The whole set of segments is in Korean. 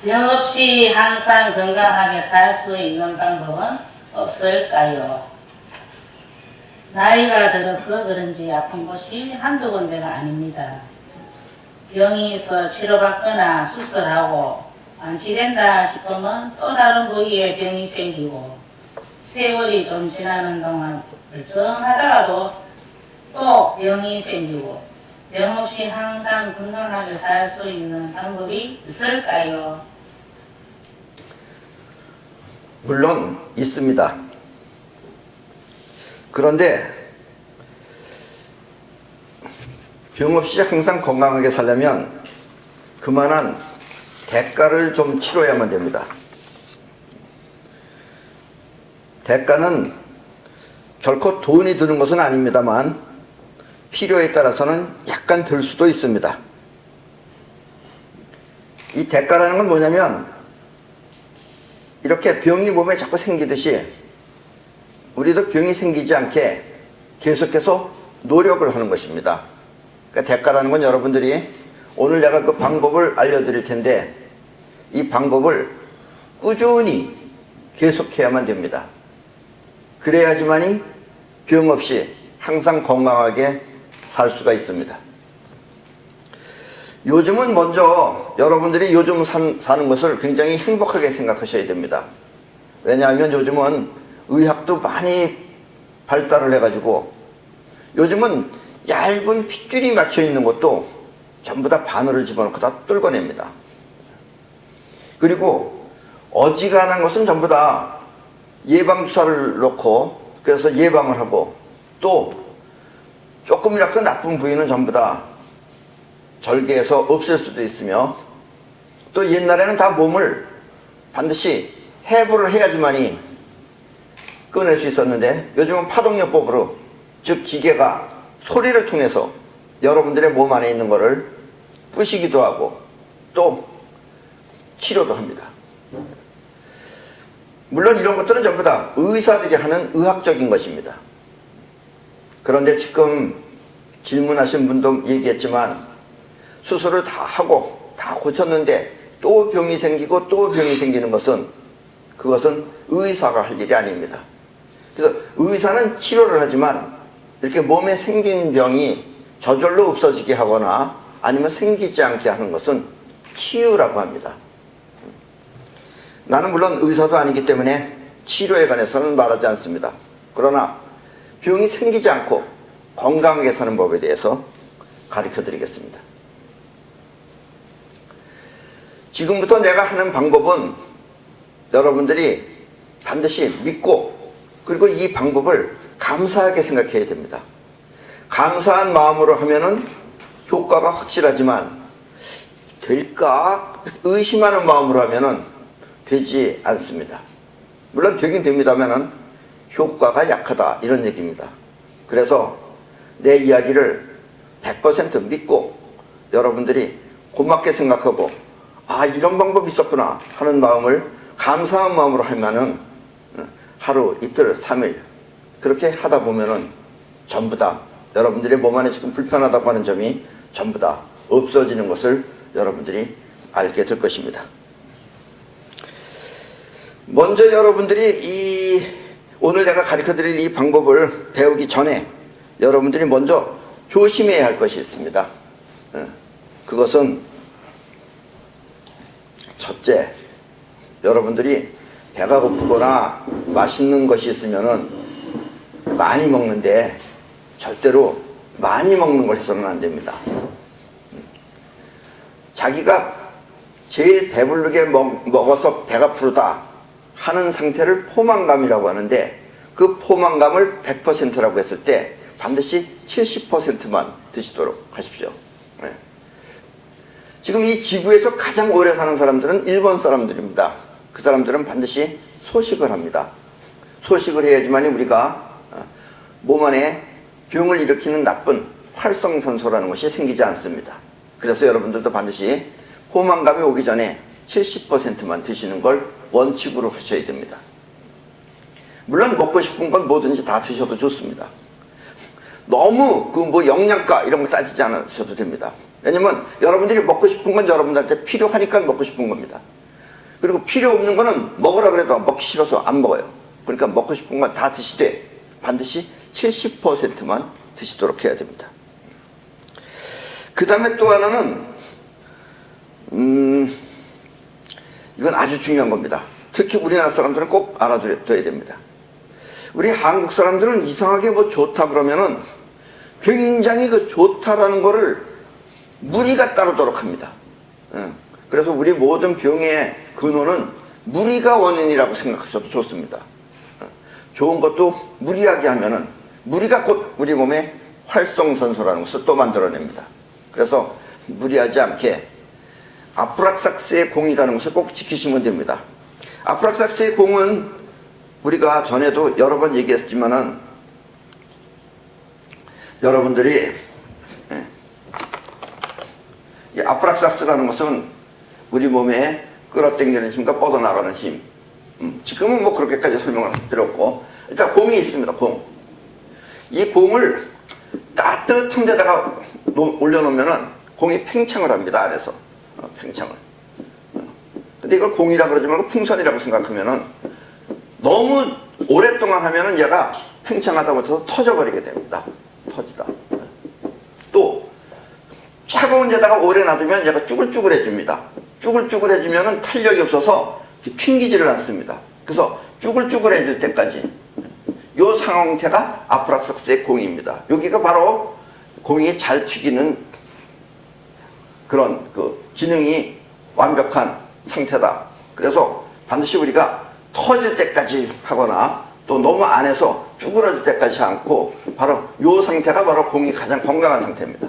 병 없이 항상 건강하게 살 수 있는 방법은 없을까요? 나이가 들어서 그런지 아픈 곳이 한두 군데가 아닙니다. 병이 있어 치료받거나 수술하고 완치된다 싶으면 또 다른 부위에 병이 생기고 세월이 좀 지나는 동안 멀쩡하다가도 또 병이 생기고 병 없이 항상 건강하게 살 수 있는 방법이 있을까요? 물론 있습니다. 그런데 병 없이 항상 건강하게 살려면 그만한 대가를 좀 치러야만 됩니다. 대가는 결코 돈이 드는 것은 아닙니다만 필요에 따라서는 약간 들 수도 있습니다. 이 대가라는 건 뭐냐면 이렇게 병이 몸에 자꾸 생기듯이 우리도 병이 생기지 않게 계속해서 노력을 하는 것입니다. 그러니까 대가라는 건 여러분들이 오늘 내가 그 방법을 알려드릴 텐데 이 방법을 꾸준히 계속해야만 됩니다. 그래야지만이 병 없이 항상 건강하게 살 수가 있습니다. 요즘은 먼저 여러분들이 요즘 사는 것을 굉장히 행복하게 생각하셔야 됩니다. 왜냐하면 요즘은 의학도 많이 발달을 해가지고 요즘은 얇은 핏줄이 막혀 있는 것도 전부 다 바늘을 집어넣고 다 뚫어냅니다. 그리고 어지간한 것은 전부 다 예방주사를 놓고 그래서 예방을 하고 또 조금이라도 나쁜 부위는 전부 다 절개해서 없앨 수도 있으며 또 옛날에는 다 몸을 반드시 해부를 해야지만이 꺼낼 수 있었는데 요즘은 파동요법으로 즉 기계가 소리를 통해서 여러분들의 몸 안에 있는 것을 부시기도 하고 또 치료도 합니다. 물론 이런 것들은 전부 다 의사들이 하는 의학적인 것입니다. 그런데 지금 질문하신 분도 얘기했지만 수술을 다 하고 다 고쳤는데 또 병이 생기고 또 병이 생기는 것은 그것은 의사가 할 일이 아닙니다. 그래서 의사는 치료를 하지만 이렇게 몸에 생긴 병이 저절로 없어지게 하거나 아니면 생기지 않게 하는 것은 치유라고 합니다. 나는 물론 의사도 아니기 때문에 치료에 관해서는 말하지 않습니다. 그러나 병이 생기지 않고 건강하게 사는 법에 대해서 가르쳐 드리겠습니다. 지금부터 내가 하는 방법은 여러분들이 반드시 믿고 그리고 이 방법을 감사하게 생각해야 됩니다. 감사한 마음으로 하면은 효과가 확실하지만 될까? 의심하는 마음으로 하면은 되지 않습니다. 물론 되긴 됩니다만은 효과가 약하다 이런 얘기입니다. 그래서 내 이야기를 100% 믿고 여러분들이 고맙게 생각하고 아 이런 방법이 있었구나 하는 마음을 감사한 마음으로 하면은 하루 이틀 3일 그렇게 하다 보면은 전부 다 여러분들의 몸 안에 지금 불편하다고 하는 점이 전부 다 없어지는 것을 여러분들이 알게 될 것입니다. 먼저 여러분들이 오늘 내가 가르쳐 드릴 이 방법을 배우기 전에 여러분들이 먼저 조심해야 할 것이 있습니다. 그것은 첫째, 여러분들이 배가 고프거나 맛있는 것이 있으면은 많이 먹는데 절대로 많이 먹는 걸 해서는 안 됩니다. 자기가 제일 배부르게 먹어서 배가 부르다 하는 상태를 포만감이라고 하는데 그 포만감을 100%라고 했을 때 반드시 70%만 드시도록 하십시오. 네. 지금 이 지구에서 가장 오래 사는 사람들은 일본 사람들입니다. 그 사람들은 반드시 소식을 합니다. 소식을 해야지만 우리가 몸 안에 병을 일으키는 나쁜 활성산소라는 것이 생기지 않습니다. 그래서 여러분들도 반드시 포만감이 오기 전에 70%만 드시는 걸 원칙으로 하셔야 됩니다. 물론 먹고 싶은 건 뭐든지 다 드셔도 좋습니다. 너무 영양가 이런 거 따지지 않으셔도 됩니다. 왜냐면 여러분들이 먹고 싶은 건 여러분들한테 필요하니까 먹고 싶은 겁니다. 그리고 필요 없는 거는 먹으라 그래도 먹기 싫어서 안 먹어요. 그러니까 먹고 싶은 건 다 드시되 반드시 70%만 드시도록 해야 됩니다. 그 다음에 또 하나는 이건 아주 중요한 겁니다. 특히 우리나라 사람들은 꼭 알아둬야 됩니다. 우리 한국 사람들은 이상하게 뭐 좋다 그러면은 굉장히 그 좋다라는 거를 무리가 따르도록 합니다. 그래서 우리 모든 병의 근원은 무리가 원인이라고 생각하셔도 좋습니다. 좋은 것도 무리하게 하면은 무리가 곧 우리 몸에 활성산소라는 것을 또 만들어냅니다. 그래서 무리하지 않게 아프락삭스의 공이라는 것을 꼭 지키시면 됩니다. 아프락삭스의 공은 우리가 전에도 여러 번 얘기했지만은 여러분들이 이 아프락삭스라는 것은 우리 몸에 끌어당기는 힘과 뻗어나가는 힘. 지금은 뭐 그렇게까지 설명할 필요 없고 일단 공이 있습니다. 공. 이 공을 따뜻한 데다가 올려놓으면은 공이 팽창을 합니다. 안에서 팽창을. 근데 이걸 공이라 그러지 말고 풍선이라고 생각하면은 너무 오랫동안 하면은 얘가 팽창하다 못해서 터져버리게 됩니다. 터지다. 또 차가운 데다가 오래 놔두면 얘가 쭈글쭈글해집니다. 쭈글쭈글해지면은 탄력이 없어서 튕기지를 않습니다. 그래서 쭈글쭈글해질 때까지 요 상태가 아프락삭스의 공입니다. 여기가 바로 공이 잘 튀기는 그런 그 기능이 완벽한 상태다. 그래서 반드시 우리가 터질 때까지 하거나 또 너무 안에서 쭈그러질 때까지 않고 바로 요 상태가 바로 공이 가장 건강한 상태입니다.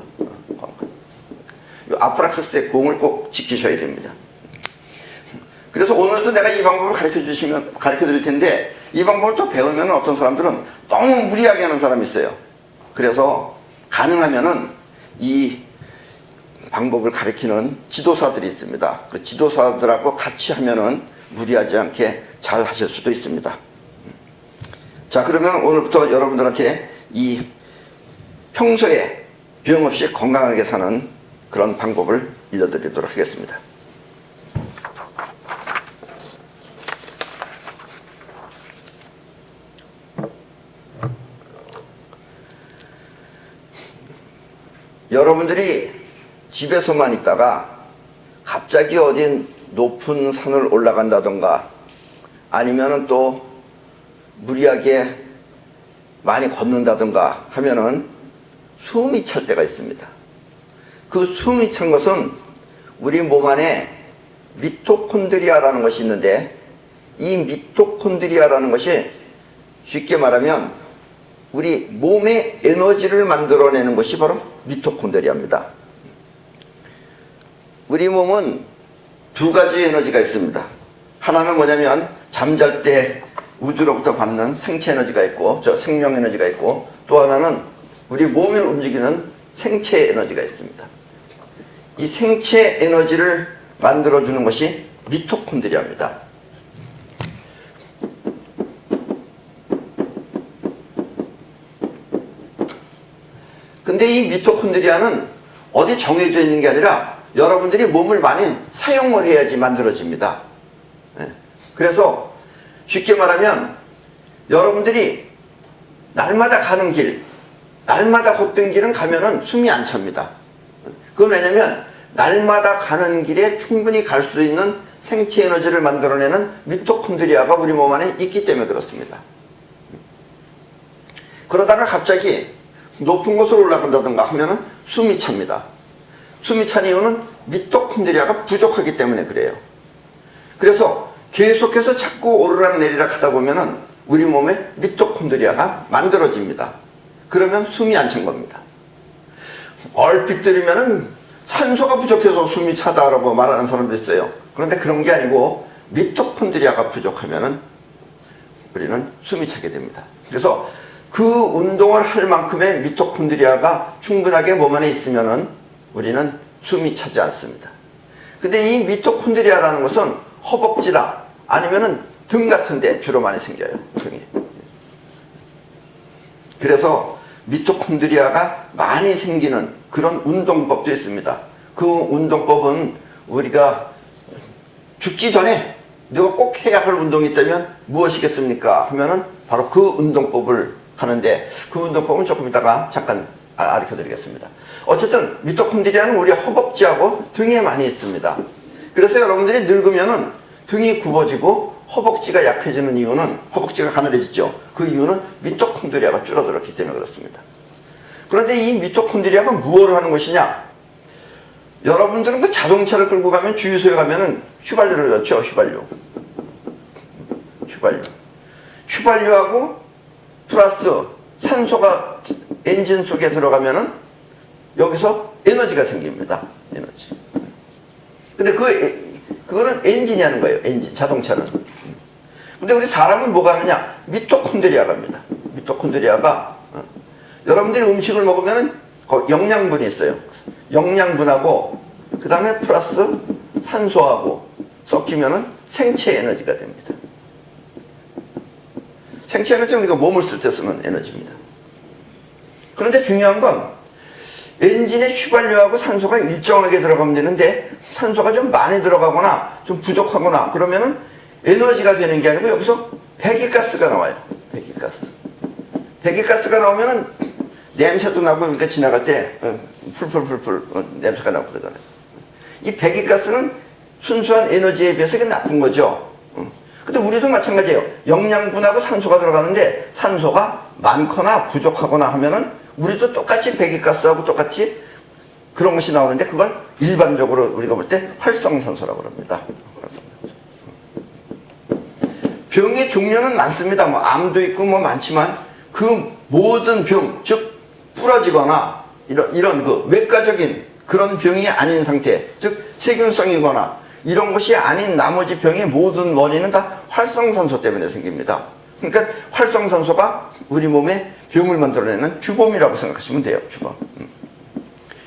요 아프락삭스의 공을 꼭 지키셔야 됩니다. 그래서 오늘도 내가 이 방법을 가르쳐 드릴 텐데 이 방법을 또 배우면 어떤 사람들은 너무 무리하게 하는 사람이 있어요. 그래서 가능하면은 이 방법을 가르치는 지도사들이 있습니다. 그 지도사들하고 같이 하면은 무리하지 않게 잘 하실 수도 있습니다. 자, 그러면 오늘부터 여러분들한테 이 평소에 병 없이 건강하게 사는 그런 방법을 알려드리도록 하겠습니다. 여러분들이 집에서만 있다가 갑자기 어딘 높은 산을 올라간다던가 아니면은 또 무리하게 많이 걷는다던가 하면은 숨이 찰 때가 있습니다. 그 숨이 찬 것은 우리 몸 안에 미토콘드리아라는 것이 있는데 이 미토콘드리아라는 것이 쉽게 말하면 우리 몸의 에너지를 만들어내는 것이 바로 미토콘드리아입니다. 우리 몸은 두 가지 에너지가 있습니다. 하나는 뭐냐면 잠잘 때 우주로부터 받는 생체 에너지가 있고 생명 에너지가 있고 또 하나는 우리 몸을 움직이는 생체 에너지가 있습니다. 이 생체 에너지를 만들어주는 것이 미토콘드리아입니다. 근데 이 미토콘드리아는 어디 정해져 있는 게 아니라 여러분들이 몸을 많이 사용을 해야지 만들어집니다. 그래서 쉽게 말하면 여러분들이 날마다 가는 길, 날마다 걷던 길은 가면은 숨이 안 찹니다. 그건 왜냐면 날마다 가는 길에 충분히 갈 수 있는 생체 에너지를 만들어내는 미토콘드리아가 우리 몸 안에 있기 때문에 그렇습니다. 그러다가 갑자기 높은 곳으로 올라간다든가 하면은 숨이 찹니다. 숨이 찬 이유는 미토콘드리아가 부족하기 때문에 그래요. 그래서 계속해서 자꾸 오르락 내리락 하다 보면은 우리 몸에 미토콘드리아가 만들어집니다. 그러면 숨이 안 찬 겁니다. 얼핏 들으면은 산소가 부족해서 숨이 차다라고 말하는 사람도 있어요. 그런데 그런 게 아니고 미토콘드리아가 부족하면은 우리는 숨이 차게 됩니다. 그래서 그 운동을 할 만큼의 미토콘드리아가 충분하게 몸 안에 있으면은 우리는 숨이 차지 않습니다. 근데 이 미토콘드리아라는 것은 허벅지나 아니면은 등 같은 데 주로 많이 생겨요. 등이. 그래서 미토콘드리아가 많이 생기는 그런 운동법도 있습니다. 그 운동법은 우리가 죽기 전에 누가 꼭 해야 할 운동이 있다면 무엇이겠습니까? 하면은 바로 그 운동법을 하는데 그 운동법은 조금 이따가 잠깐 가르쳐 드리겠습니다. 어쨌든 미토콘드리아는 우리 허벅지하고 등에 많이 있습니다. 그래서 여러분들이 늙으면은 등이 굽어지고 허벅지가 약해지는 이유는 허벅지가 가늘어지죠. 그 이유는 미토콘드리아가 줄어들었기 때문에 그렇습니다. 그런데 이 미토콘드리아가 무엇을 하는 것이냐? 여러분들은 그 자동차를 끌고 가면 주유소에 가면은 휘발유를 넣죠. 휘발유하고 플러스 산소가 엔진 속에 들어가면은 여기서 에너지가 생깁니다. 에너지. 근데 그거는 엔진이 하는 거예요. 엔진, 자동차는. 근데 우리 사람은 뭐가 하느냐? 미토콘드리아가 합니다. 미토콘드리아가 여러분들이 음식을 먹으면 영양분이 있어요. 영양분하고 그 다음에 플러스 산소하고 섞이면은 생체 에너지가 됩니다. 생체 에너지는 우리가 몸을 쓸 때 쓰는 에너지입니다. 그런데 중요한 건 엔진에 휘발유하고 산소가 일정하게 들어가면 되는데 산소가 좀 많이 들어가거나 좀 부족하거나 그러면은 에너지가 되는 게 아니고 여기서 배기가스가 나와요. 배기가스가 나오면은 냄새도 나고 그러니까 지나갈 때 풀풀 냄새가 나고 그러잖아요. 이 배기가스는 순수한 에너지에 비해서 이게 나쁜 거죠. 근데 우리도 마찬가지예요. 영양분하고 산소가 들어가는데 산소가 많거나 부족하거나 하면은 우리도 똑같이 배기가스하고 똑같이 그런 것이 나오는데 그걸 일반적으로 우리가 볼 때 활성산소라고 합니다. 병의 종류는 많습니다. 뭐 암도 있고 뭐 많지만 그 모든 병, 즉 부러지거나 이런 그 외과적인 그런 병이 아닌 상태, 즉 세균성이거나 이런 것이 아닌 나머지 병의 모든 원인은 다 활성산소 때문에 생깁니다. 그러니까 활성산소가 우리 몸에 병을 만들어내는 주범이라고 생각하시면 돼요. 주범.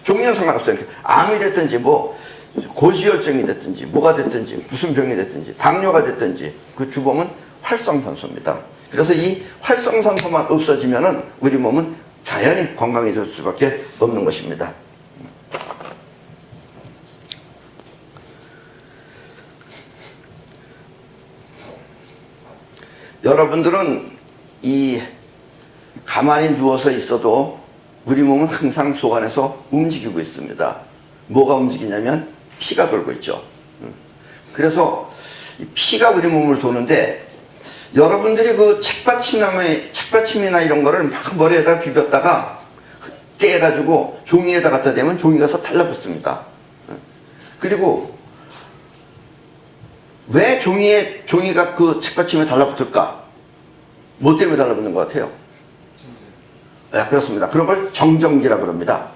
종류는 상관없어요. 암이 됐든지 뭐 고지혈증이 됐든지 뭐가 됐든지 무슨 병이 됐든지 당뇨가 됐든지 그 주범은 활성산소입니다. 그래서 이 활성산소만 없어지면은 우리 몸은 자연히 건강해질 수밖에 없는 것입니다. 여러분들은 이 가만히 누워서 있어도 우리 몸은 항상 속 안에서 움직이고 있습니다. 뭐가 움직이냐면 피가 돌고 있죠. 그래서 피가 우리 몸을 도는데 여러분들이 그 책받침이나 이런 거를 막 머리에다 비볐다가 떼가지고 종이에다 갖다 대면 종이가 서 달라붙습니다. 그리고 왜 종이가 그 책받침에 달라붙을까? 뭐 때문에 달라붙는 것 같아요? 네, 그렇습니다. 그런 걸 정전기라고 합니다.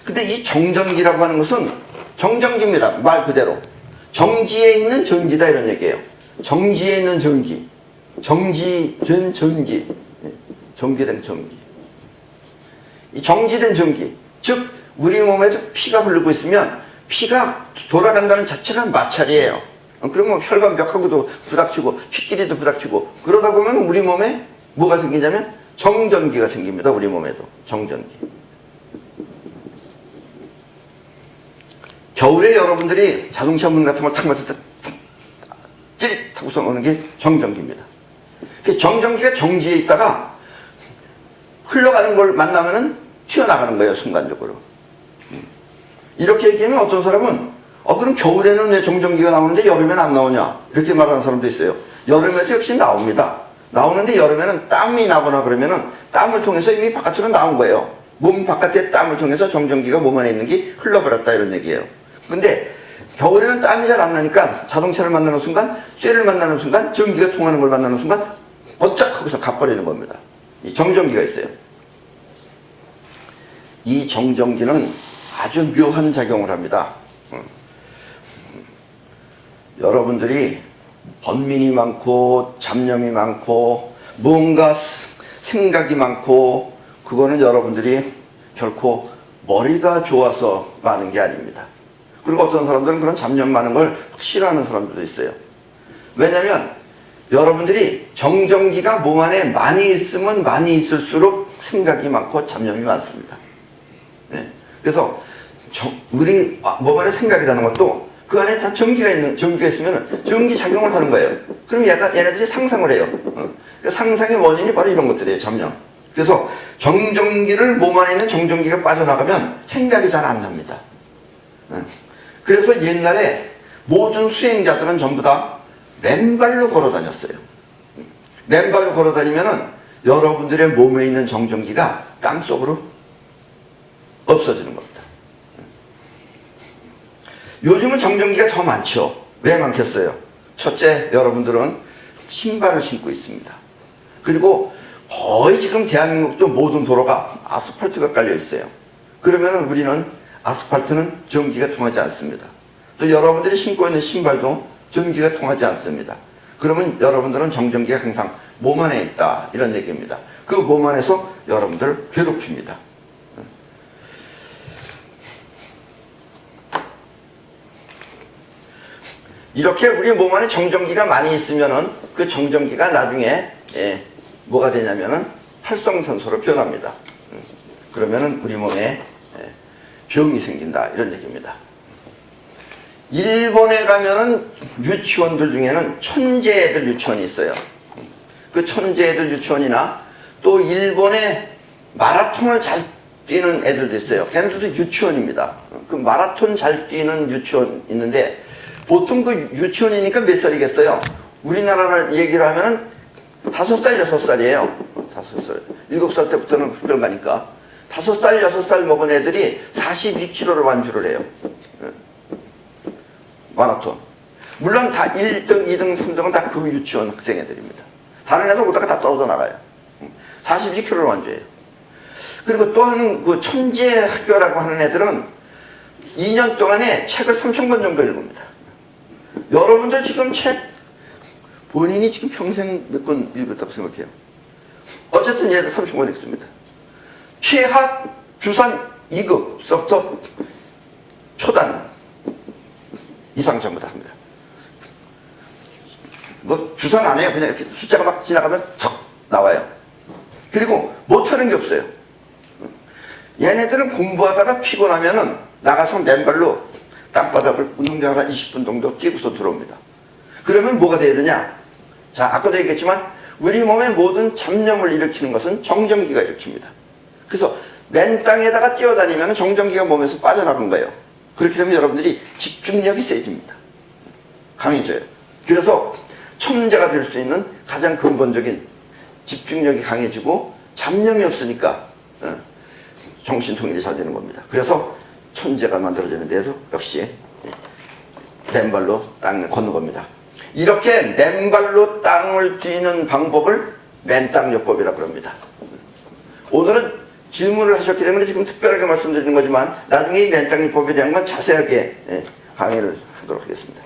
근데 이 정전기라고 하는 것은 정전기입니다. 말 그대로. 정지에 있는 전기다 이런 얘기예요. 정지에 있는 전기. 정지된 전기. 전기된 전기. 이 정지된 전기. 즉, 우리 몸에도 피가 흐르고 있으면 피가 돌아간다는 자체가 마찰이에요. 그러면 혈관벽하고도 부닥치고 피끼리도 부닥치고 그러다 보면 우리 몸에 뭐가 생기냐면 정전기가 생깁니다. 우리 몸에도 정전기. 겨울에 여러분들이 자동차 문 같은 걸 탁 맞을 때 찌릿하고서 오는 게 정전기입니다. 그 정전기가 정지에 있다가 흘러가는 걸 만나면은 튀어나가는 거예요. 순간적으로. 이렇게 얘기하면 어떤 사람은 그럼 겨울에는 왜 정전기가 나오는데 여름에는 안 나오냐? 이렇게 말하는 사람도 있어요. 여름에도 역시 나옵니다. 나오는데 여름에는 땀이 나거나 그러면은 땀을 통해서 이미 바깥으로 나온 거예요. 몸 바깥에 땀을 통해서 정전기가 몸 안에 있는 게 흘러버렸다 이런 얘기예요. 근데 겨울에는 땀이 잘 안 나니까 자동차를 만나는 순간, 쇠를 만나는 순간, 전기가 통하는 걸 만나는 순간 번쩍 하고서 가버리는 겁니다. 이 정전기가 있어요. 이 정전기는 아주 묘한 작용을 합니다. 여러분들이 번민이 많고 잡념이 많고 뭔가 생각이 많고 그거는 여러분들이 결코 머리가 좋아서 많은 게 아닙니다. 그리고 어떤 사람들은 그런 잡념 많은 걸 싫어하는 사람들도 있어요. 왜냐하면 여러분들이 정전기가 몸 안에 많이 있으면 많이 있을수록 생각이 많고 잡념이 많습니다. 네. 그래서 우리 몸 안에 생각이 나는 것도 그 안에 다 전기가 있으면 전기 작용을 하는 거예요. 그럼 얘네들이 상상을 해요. 그 상상의 원인이 바로 이런 것들이에요, 잡념. 그래서 정전기를 몸 안에 있는 정전기가 빠져나가면 생각이 잘 안 납니다. 그래서 옛날에 모든 수행자들은 전부 다 맨발로 걸어 다녔어요. 맨발로 걸어 다니면은 여러분들의 몸에 있는 정전기가 땀 속으로 없어지는 겁니다. 요즘은 정전기가 더 많죠. 왜 많겠어요? 첫째, 여러분들은 신발을 신고 있습니다. 그리고 거의 지금 대한민국도 모든 도로가 아스팔트가 깔려 있어요. 그러면 우리는 아스팔트는 전기가 통하지 않습니다. 또 여러분들이 신고 있는 신발도 전기가 통하지 않습니다. 그러면 여러분들은 정전기가 항상 몸 안에 있다, 이런 얘기입니다. 그 몸 안에서 여러분들을 괴롭힙니다. 이렇게 우리 몸 안에 정전기가 많이 있으면은 그 정전기가 나중에 뭐가 되냐면은 활성산소로 변합니다. 그러면은 우리 몸에 병이 생긴다, 이런 얘기입니다. 일본에 가면은 유치원들 중에는 천재애들 유치원이 있어요. 그 천재애들 유치원이나 또 일본에 마라톤을 잘 뛰는 애들도 있어요. 걔네들도 유치원입니다. 그 마라톤 잘 뛰는 유치원 있는데 보통 그 유치원이니까 몇 살이겠어요? 우리나라 얘기를 하면은 5살, 6살이에요. 5살. 7살 때부터는 흡혈 가니까. 5살, 6살 먹은 애들이 42km를 완주를 해요. 마라톤. 물론 다 1등, 2등, 3등은 다 그 유치원 학생 애들입니다. 다른 애들 오다가 다 떨어져 나가요. 42km를 완주해요. 그리고 또 한 그 천재 학교라고 하는 애들은 2년 동안에 책을 3,000권 정도 읽습니다. 여러분들 지금 책 본인이 지금 평생 몇 권 읽었다고 생각해요? 어쨌든 얘들 30권 읽습니다. 최하 주산 2급서부터 초단 이상 전부 다 합니다. 뭐 주산 안 해요. 그냥 이렇게 숫자가 막 지나가면 턱 나와요. 그리고 못하는 게 없어요. 얘네들은 공부하다가 피곤하면은 나가서 맨발로 땅바닥을 운동장을 한 20분 정도 뛰고서 들어옵니다. 그러면 뭐가 돼야 되냐? 자, 아까도 얘기했지만 우리 몸의 모든 잡념을 일으키는 것은 정전기가 일으킵니다. 그래서 맨 땅에다가 뛰어다니면 정전기가 몸에서 빠져나간 거예요. 그렇게 되면 여러분들이 집중력이 세집니다. 강해져요. 그래서 천재가 될 수 있는 가장 근본적인 집중력이 강해지고 잡념이 없으니까 정신통일이 잘 되는 겁니다. 그래서 천재가 만들어지는데도 역시 맨발로 땅을 걷는 겁니다. 이렇게 맨발로 땅을 뛰는 방법을 맨땅요법이라고 합니다. 오늘은 질문을 하셨기 때문에 지금 특별하게 말씀드리는 거지만 나중에 이 맨땅요법에 대한 건 자세하게 강의를 하도록 하겠습니다.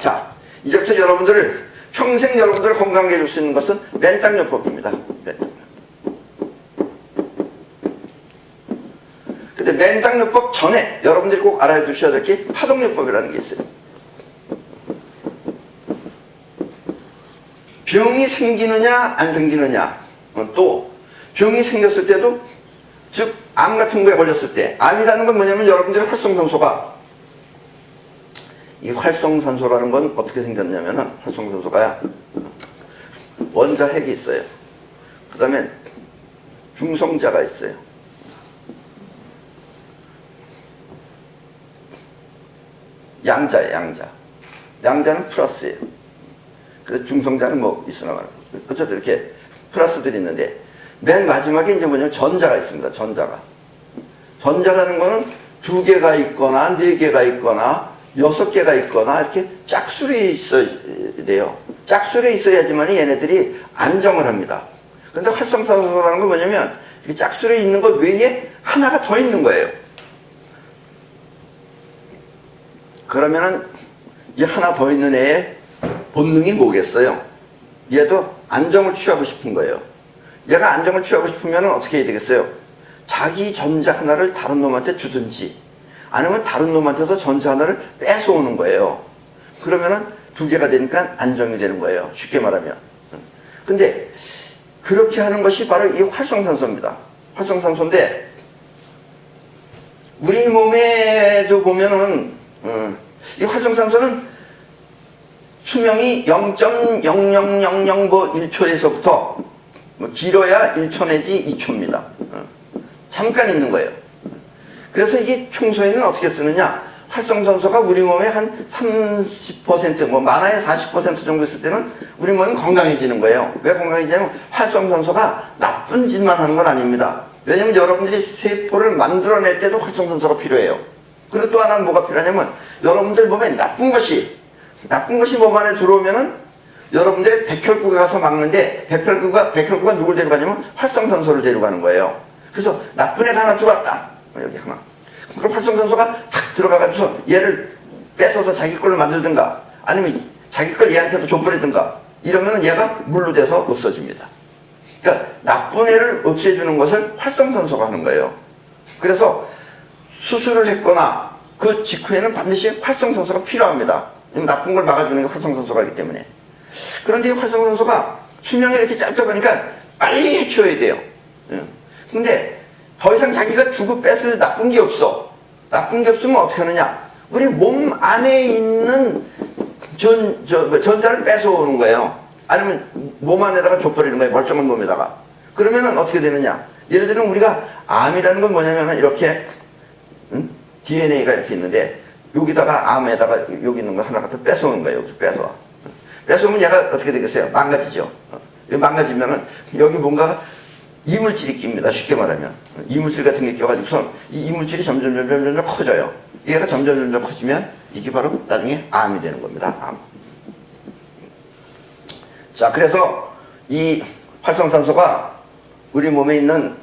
자, 이제부터 여러분들을 평생 여러분들을 건강하게 해줄 수 있는 것은 맨땅요법입니다. 근데 맨땅요법 전에 여러분들이 꼭 알아야 두셔야 될 게 파동요법이라는 게 있어요. 병이 생기느냐 안 생기느냐, 또 병이 생겼을 때도, 즉 암 같은 거에 걸렸을 때, 암이라는 건 뭐냐면 여러분들의 활성산소가, 이 활성산소라는 건 어떻게 생겼냐면은 활성산소가 원자핵이 있어요. 그 다음에 중성자가 있어요. 양자예요, 양자. 양자는 플러스예요. 그래서 중성자는 뭐 있으나 말이에요. 어쨌든 이렇게 플러스들이 있는데 맨 마지막에 이제 뭐냐면 전자가 있습니다. 전자가. 전자라는 거는 2개가 있거나 4개가 있거나 6개가 있거나 이렇게 짝수로 있어야 돼요. 짝수로 있어야지만 얘네들이 안정을 합니다. 그런데 활성산소라는 건 뭐냐면 이렇게 짝수로 있는 것 외에 하나가 더 있는 거예요. 그러면은 이 하나 더 있는 애의 본능이 뭐겠어요? 얘도 안정을 취하고 싶은 거예요. 얘가 안정을 취하고 싶으면 어떻게 해야 되겠어요? 자기 전자 하나를 다른 놈한테 주든지 아니면 다른 놈한테서 전자 하나를 뺏어오는 거예요. 그러면은 2개가 되니까 안정이 되는 거예요. 쉽게 말하면. 근데 그렇게 하는 것이 바로 이 활성산소입니다. 활성산소인데 우리 몸에도 보면은 이 활성산소는 수명이 0.0000 뭐 1초에서부터 뭐 길어야 1초 내지 2초입니다. 잠깐 있는 거예요. 그래서 이게 평소에는 어떻게 쓰느냐? 활성산소가 우리 몸에 한 30%, 뭐 많아야 40% 정도 있을 때는 우리 몸이 건강해지는 거예요. 왜 건강해지냐면 활성산소가 나쁜 짓만 하는 건 아닙니다. 왜냐면 여러분들이 세포를 만들어낼 때도 활성산소가 필요해요. 그리고 또 하나는 뭐가 필요하냐면 여러분들 몸에 나쁜 것이 몸 안에 들어오면은 여러분들의 백혈구가 가서 막는데 백혈구가 누굴 데려가냐면 활성산소를 데려가는 거예요. 그래서 나쁜 애가 하나 들어왔다. 여기 하나. 그럼 활성산소가 탁 들어가가지고 얘를 뺏어서 자기 걸로 만들든가 아니면 자기 걸 얘한테도 줘버리든가 이러면 얘가 물로 돼서 없어집니다. 그러니까 나쁜 애를 없애주는 것을 활성산소가 하는 거예요. 그래서 수술을 했거나 그 직후에는 반드시 활성산소가 필요합니다. 나쁜 걸 막아주는 게 활성산소가 있기 때문에. 그런데 이 활성산소가 수명이 이렇게 짧다 보니까 빨리 해치워야 돼요. 근데 더 이상 자기가 주고 뺏을 나쁜 게 없어. 나쁜 게 없으면 어떻게 하느냐? 우리 몸 안에 있는 전자를 뺏어오는 거예요. 아니면 몸 안에다가 줘버리는 거예요. 멀쩡한 몸에다가. 그러면은 어떻게 되느냐? 예를 들면 우리가 암이라는 건 뭐냐면은 이렇게 DNA가 이렇게 있는데 여기다가 암에다가 여기 있는 거 하나 갖다 뺏어오는 거예요. 여기 뺏어와. 뺏어오면 얘가 어떻게 되겠어요? 망가지죠. 망가지면은 여기 뭔가 이물질이 낍니다. 쉽게 말하면. 이물질 같은 게 껴가지고선 이 이물질이 점점 커져요. 얘가 점점 커지면 이게 바로 나중에 암이 되는 겁니다. 암. 자, 그래서 이 활성산소가 우리 몸에 있는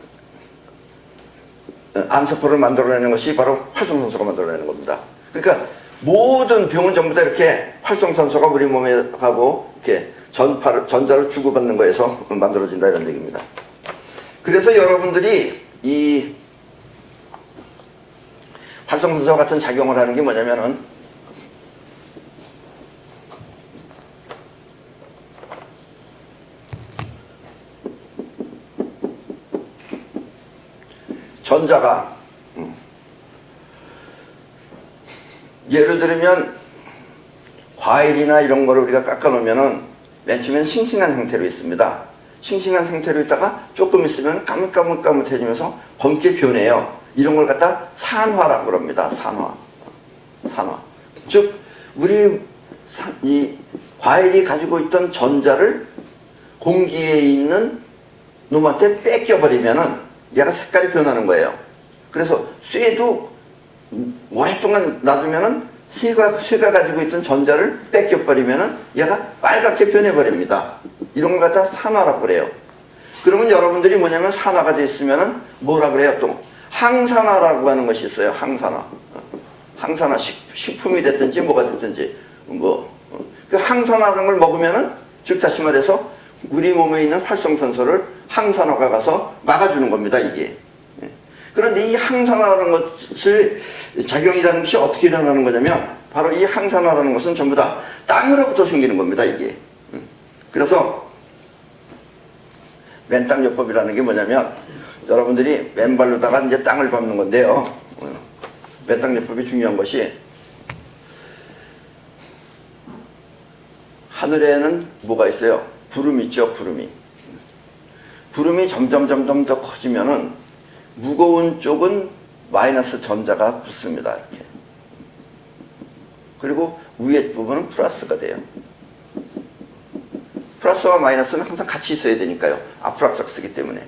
암세포를 만들어내는 것이 바로 활성산소가 만들어내는 겁니다. 그러니까 모든 병은 전부 다 이렇게 활성산소가 우리 몸에 가고 이렇게 전자를 주고받는 거에서 만들어진다 이런 얘기입니다. 그래서 여러분들이 이 활성산소 같은 작용을 하는 게 뭐냐면은 전자가 예를 들면 과일이나 이런 거를 우리가 깎아 놓으면은 맨 처음엔 싱싱한 상태로 있습니다. 싱싱한 상태로 있다가 조금 있으면 까뭇까뭇해지면서 검게 변해요. 이런 걸 갖다 산화라고 그럽니다. 산화. 즉 이 과일이 가지고 있던 전자를 공기에 있는 놈한테 뺏겨버리면은 얘가 색깔이 변하는 거예요. 그래서 쇠도 오랫동안 놔두면은 쇠가 가지고 있던 전자를 뺏겨버리면은 얘가 빨갛게 변해버립니다. 이런 걸 갖다 산화라고 그래요. 그러면 여러분들이 뭐냐면 산화가 돼 있으면은 뭐라 그래요? 또 항산화라고 하는 것이 있어요. 항산화 식품이 됐든지 뭐가 됐든지 그 항산화라는 걸 먹으면은 즉 다시 말해서 우리 몸에 있는 활성산소를 항산화가 가서 막아주는 겁니다. 이게. 그런데 이 항산화라는 것을 작용이라는 것이 어떻게 일어나는 거냐면 바로 이 항산화라는 것은 전부 다 땅으로부터 생기는 겁니다. 이게. 그래서 맨땅요법이라는 게 뭐냐면 여러분들이 맨발로다가 이제 땅을 밟는 건데요. 맨땅요법이 중요한 것이 하늘에는 뭐가 있어요? 구름이 있죠. 구름이 점점 더 커지면은 무거운 쪽은 마이너스 전자가 붙습니다. 이렇게. 그리고 위에 부분은 플러스가 돼요. 플러스와 마이너스는 항상 같이 있어야 되니까요. 앞으로 앞서 쓰기 때문에.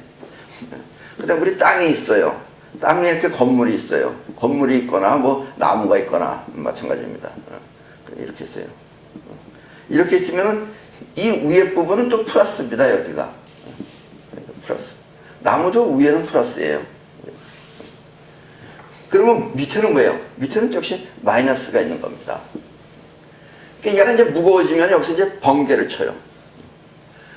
그 다음에 우리 땅이 있어요. 땅에 이렇게 건물이 있어요. 건물이 있거나 뭐 나무가 있거나 마찬가지입니다. 이렇게 있어요. 이렇게 있으면은 이 위에 부분은 또 플러스입니다. 여기가. 플러스. 나무도 위에는 플러스예요. 그러면 밑에는 뭐예요? 밑에는 역시 마이너스가 있는 겁니다. 그러니까 얘가 이제 무거워지면 여기서 이제 번개를 쳐요.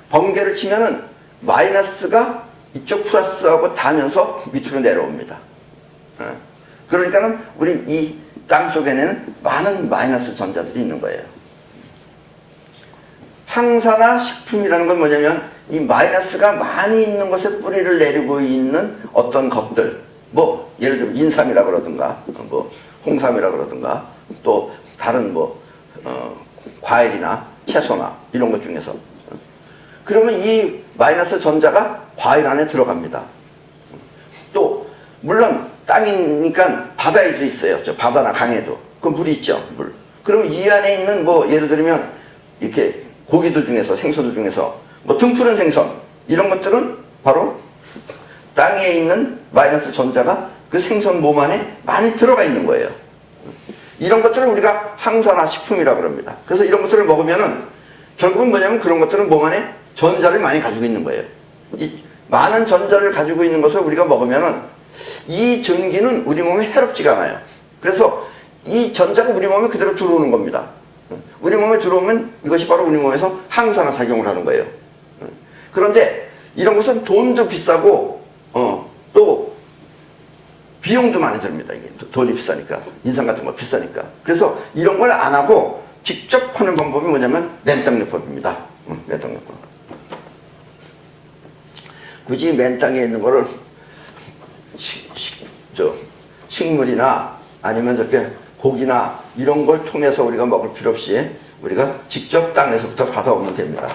번개를 치면은 마이너스가 이쪽 플러스하고 닿으면서 밑으로 내려옵니다. 그러니까는 우리 이 땅 속에는 많은 마이너스 전자들이 있는 거예요. 항산화 식품이라는 건 뭐냐면 이 마이너스가 많이 있는 것에 뿌리를 내리고 있는 어떤 것들, 뭐 예를 들면 인삼이라 그러든가 뭐 홍삼이라 그러든가 또 다른 뭐 과일이나 채소나 이런 것 중에서. 그러면 이 마이너스 전자가 과일 안에 들어갑니다. 또 물론 땅이니까 바다에도 있어요. 저 바다나 강에도 그 물이 있죠. 물. 그러면 이 안에 있는 뭐 예를 들면 이렇게 고기들 중에서 생선들 중에서 뭐 등푸른 생선 이런 것들은 바로 땅에 있는 마이너스 전자가 그 생선 몸 안에 많이 들어가 있는 거예요. 이런 것들을 우리가 항산화 식품이라고 합니다. 그래서 이런 것들을 먹으면은 결국은 뭐냐면 그런 것들은 몸 안에 전자를 많이 가지고 있는 거예요. 이 많은 전자를 가지고 있는 것을 우리가 먹으면은 이 전기는 우리 몸에 해롭지가 않아요. 그래서 이 전자가 우리 몸에 그대로 들어오는 겁니다. 우리 몸에 들어오면 이것이 바로 우리 몸에서 항산화 작용을 하는 거예요. 그런데 이런 것은 돈도 비싸고 또 비용도 많이 듭니다. 이게 돈이 비싸니까, 인상 같은 거 비싸니까. 그래서 이런 걸 안 하고 직접 하는 방법이 뭐냐면 맨땅요법입니다. 맨땅요법. 굳이 맨땅에 있는 거를 식물이나 아니면 저렇게 고기나 이런 걸 통해서 우리가 먹을 필요 없이 우리가 직접 땅에서부터 받아오면 됩니다.